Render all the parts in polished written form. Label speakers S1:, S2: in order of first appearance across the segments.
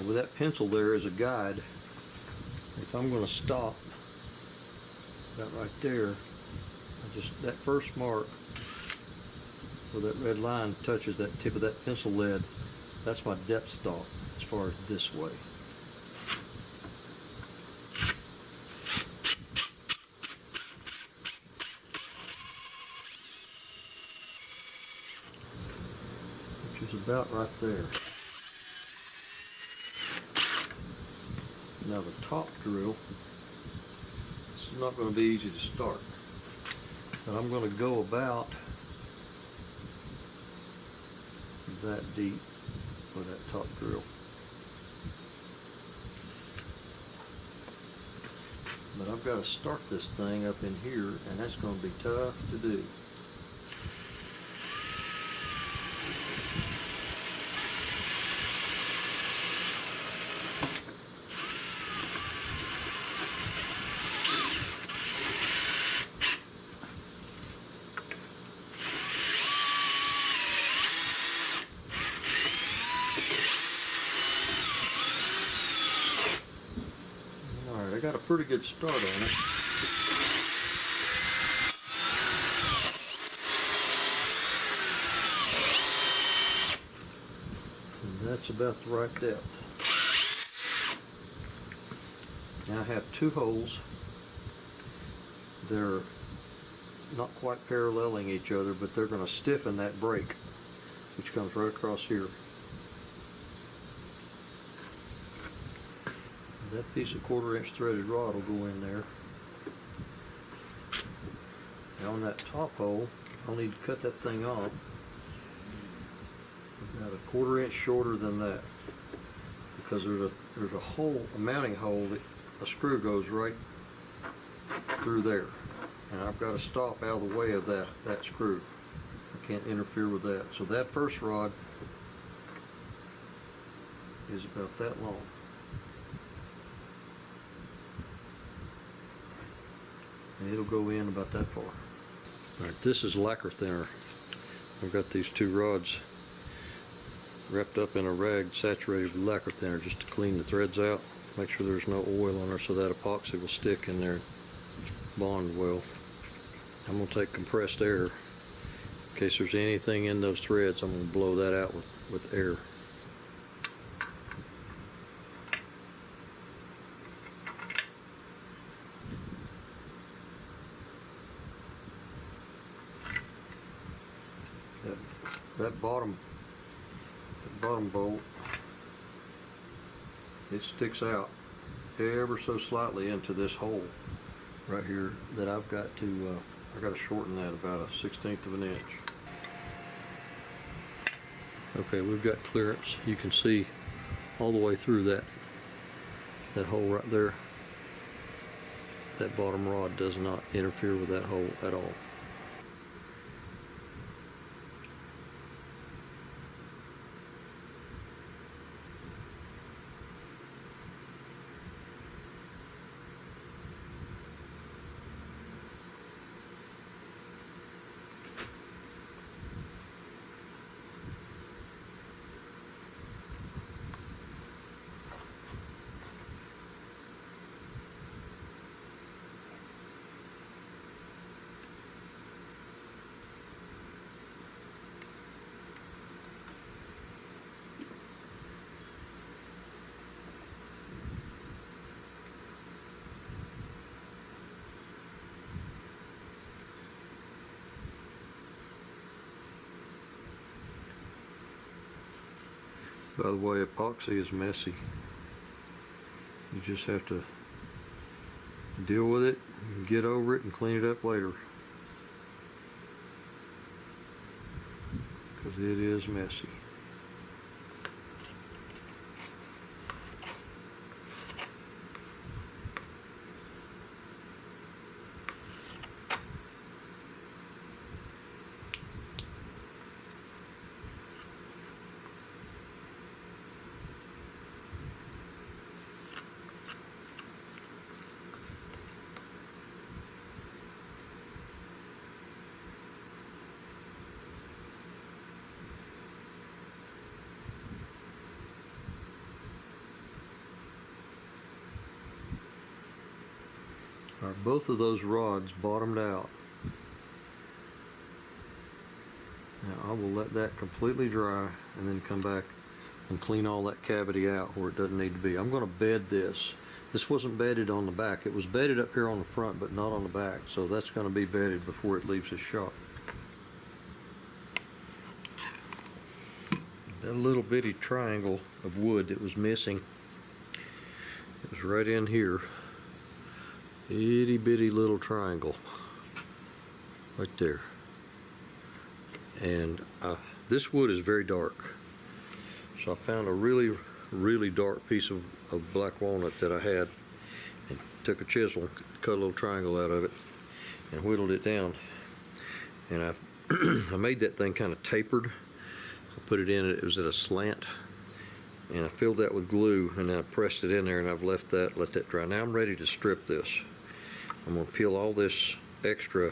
S1: Now with that pencil there as a guide, if I'm going to stop about right there, just that first mark where that red line touches that tip of that pencil lead, that's my depth stop as far as this way. Which is about right there. Now the top drill, this is not going to be easy to start, but I'm going to go about that deep with that top drill. But I've got to start this thing up in here, and that's going to be tough to do. I got a pretty good start on it. And that's about the right depth. Now I have two holes. They're not quite paralleling each other, but they're going to stiffen that break, which comes right across here. That piece of 1/4" threaded rod will go in there. Now on that top hole, I'll need to cut that thing off about a 1/4" shorter than that, because there's a hole, a mounting hole that a screw goes right through there, and I've got to stop out of the way of that screw. I can't interfere with that. So that first rod is about that long. And it'll go in about that far. Alright, this is lacquer thinner. I've got these two rods wrapped up in a rag saturated with lacquer thinner just to clean the threads out. Make sure there's no oil on there so that epoxy will stick in there, bond well. I'm going to take compressed air. In case there's anything in those threads, I'm going to blow that out with air. That bottom bolt, it sticks out ever so slightly into this hole right here that I've got to shorten that about 1/16 of an inch. Okay, we've got clearance. You can see all the way through that hole right there. That bottom rod does not interfere with that hole at all. By the way, epoxy is messy. You just have to deal with it, get over it, and clean it up later. Because it is messy. are both of those rods bottomed out. Now I will let that completely dry and then come back and clean all that cavity out where it doesn't need to be. I'm going to bed this. This wasn't bedded on the back. It was bedded up here on the front, but not on the back. So that's going to be bedded before it leaves the shop. That little bitty triangle of wood that was missing, it was right in here. Itty bitty little triangle right there. And this wood is very dark. So I found a really dark piece of black walnut that I had, and took a chisel, cut a little triangle out of it, and whittled it down. And I made that thing kind of tapered. I put it in, it was at a slant, and I filled that with glue, and then I pressed it in there, and I've let that dry. Now I'm ready to strip this. I'm going to peel all this extra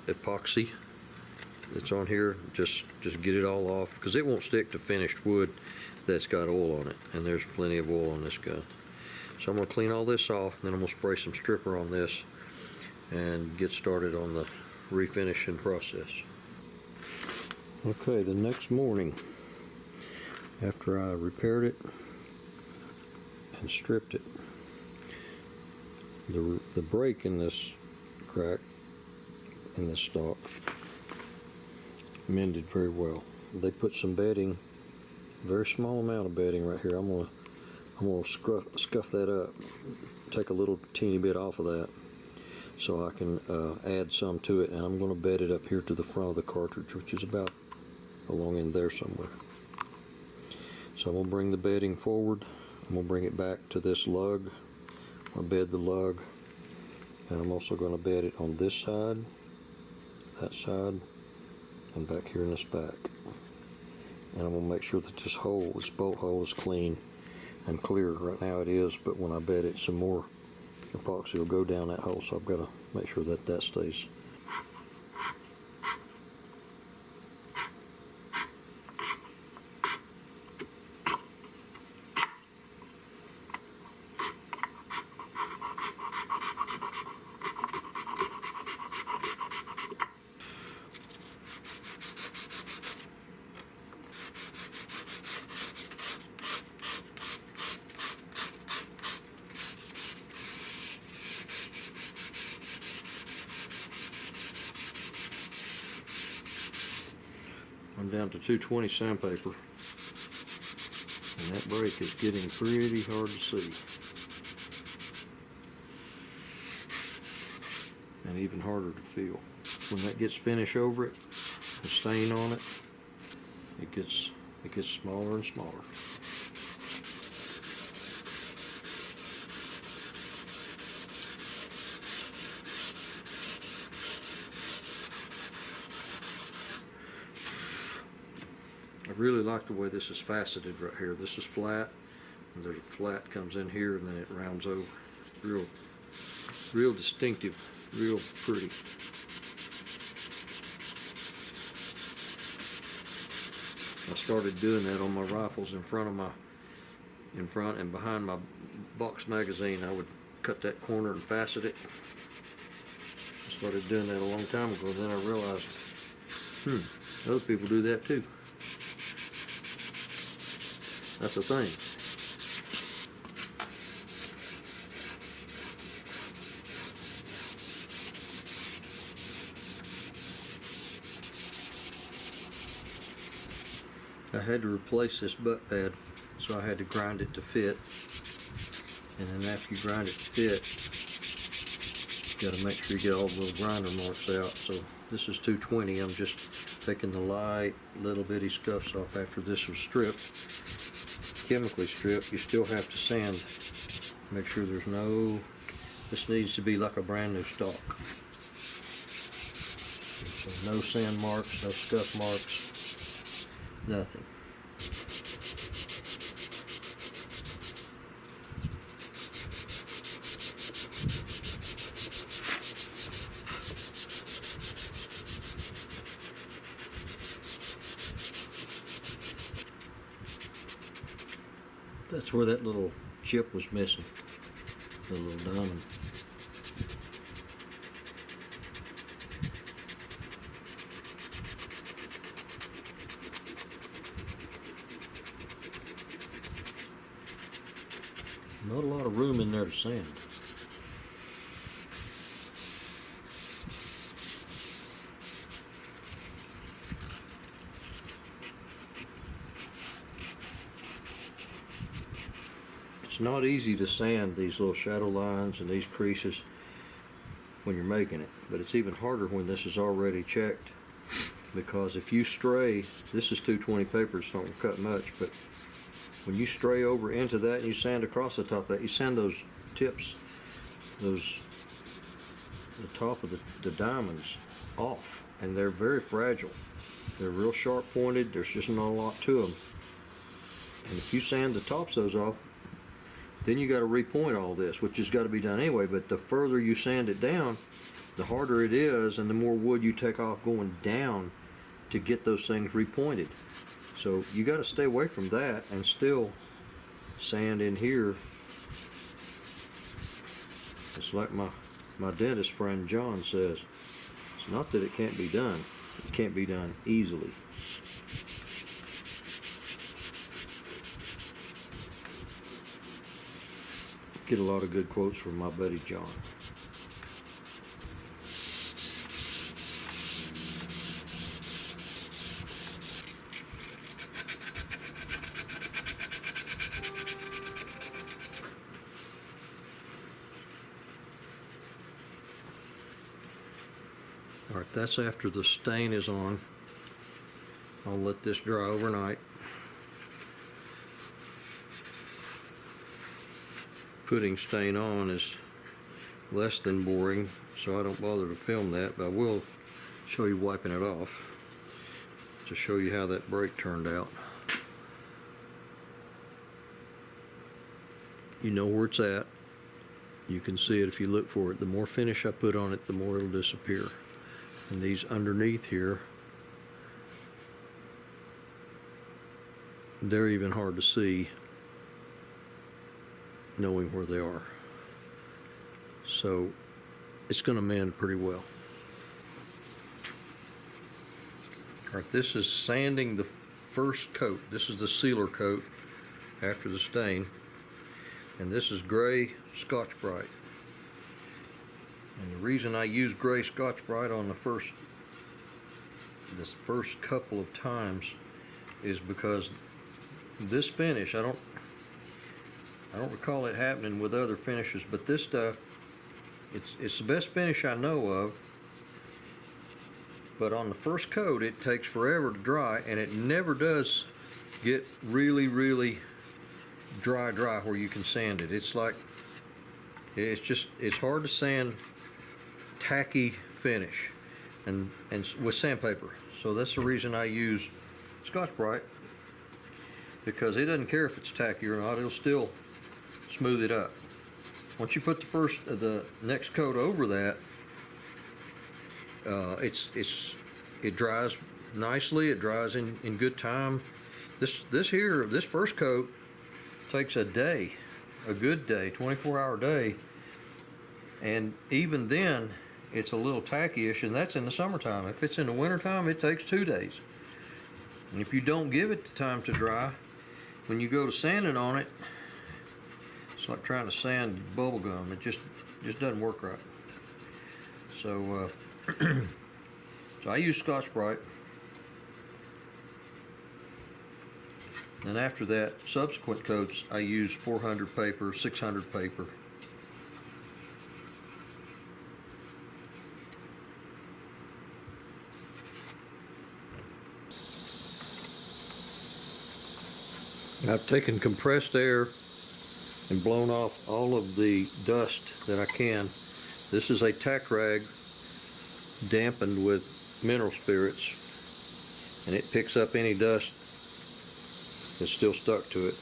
S1: epoxy that's on here, just get it all off, because it won't stick to finished wood that's got oil on it, and there's plenty of oil on this gun. So I'm going to clean all this off, and then I'm going to spray some stripper on this and get started on the refinishing process. Okay, the next morning, after I repaired it and stripped it, the break in this crack in this stock mended very well. They put some bedding, very small amount of bedding right here. I'm gonna scuff that up, take a little teeny bit off of that, so I can add some to it, and I'm going to bed it up here to the front of the cartridge, which is about along in there somewhere. So I'm going to bring the bedding forward. I'm going to bring it back to this lug. I'll bed the lug, and I'm also going to bed it on this side, that side, and back here in this back. And I'm going to make sure that this bolt hole is clean and clear. Right now it is, but when I bed it, some more epoxy will go down that hole, so I've got to make sure that that stays. I'm down to 220 sandpaper, and that break is getting pretty hard to see, and even harder to feel. When that gets finish over it, the stain on it, it gets smaller and smaller. I really like the way this is faceted right here. This is flat, and there's a flat comes in here, and then it rounds over. Real distinctive, real pretty. I started doing that on my rifles in front and behind my box magazine. I would cut that corner and facet it. I started doing that a long time ago. Then I realized, other people do that too. That's the thing. I had to replace this butt pad, so I had to grind it to fit. And then after you grind it to fit, you got to make sure you get all the little grinder marks out. So this is 220. I'm just taking the light little bitty scuffs off after this was stripped. Chemically stripped. You still have to sand. Make sure there's this needs to be like a brand new stock. So no sand marks, no scuff marks, nothing. That's where that little chip was missing. The little diamond. Not a lot of room in there to sand. It's not easy to sand these little shadow lines and these creases when you're making it, but it's even harder when this is already checked, because if you stray, this is 220 paper, so don't cut much, but when you stray over into that and you sand across the top of that, you sand those tips, the top of the diamonds off, and they're very fragile. They're real sharp pointed, there's just not a lot to them. And if you sand the tops of those off, then you got to repoint all this, which has got to be done anyway, but the further you sand it down, the harder it is, and the more wood you take off going down to get those things repointed. So you got to stay away from that and still sand in here. It's like my dentist friend John says, it's not that it can't be done, it can't be done easily. Get a lot of good quotes from my buddy John. All right, that's after the stain is on. I'll let this dry overnight. Putting stain on is less than boring, so I don't bother to film that, but I will show you wiping it off to show you how that break turned out. You know where it's at. You can see it if you look for it. The more finish I put on it, the more it'll disappear. And these underneath here, they're even hard to see knowing where they are. So it's going to mend pretty well. All right, this is sanding the first coat. This is the sealer coat after the stain. And this is gray Scotch-Brite. And the reason I use gray Scotch-Brite on this first couple of times is because this finish, I don't recall it happening with other finishes, but this stuff, it's the best finish I know of. But on the first coat, it takes forever to dry, and it never does get really dry where you can sand it. It's like, it's hard to sand tacky finish and with sandpaper. So that's the reason I use Scotch-Brite, because it doesn't care if it's tacky or not, it'll still smooth it up. Once you put the next coat over that, it dries nicely. It dries in good time. This first coat takes a day, a good day, 24-hour day, and even then it's a little tacky-ish, and that's in the summertime. If it's in the wintertime, it takes 2 days. And if you don't give it the time to dry, when you go to sanding on it, it's like trying to sand bubble gum. It just doesn't work right. So so I use Scotch-Brite. And after that, subsequent coats, I use 400 paper, 600 paper. I've taken compressed air and blown off all of the dust that I can. This is a tack rag dampened with mineral spirits, and it picks up any dust that's still stuck to it.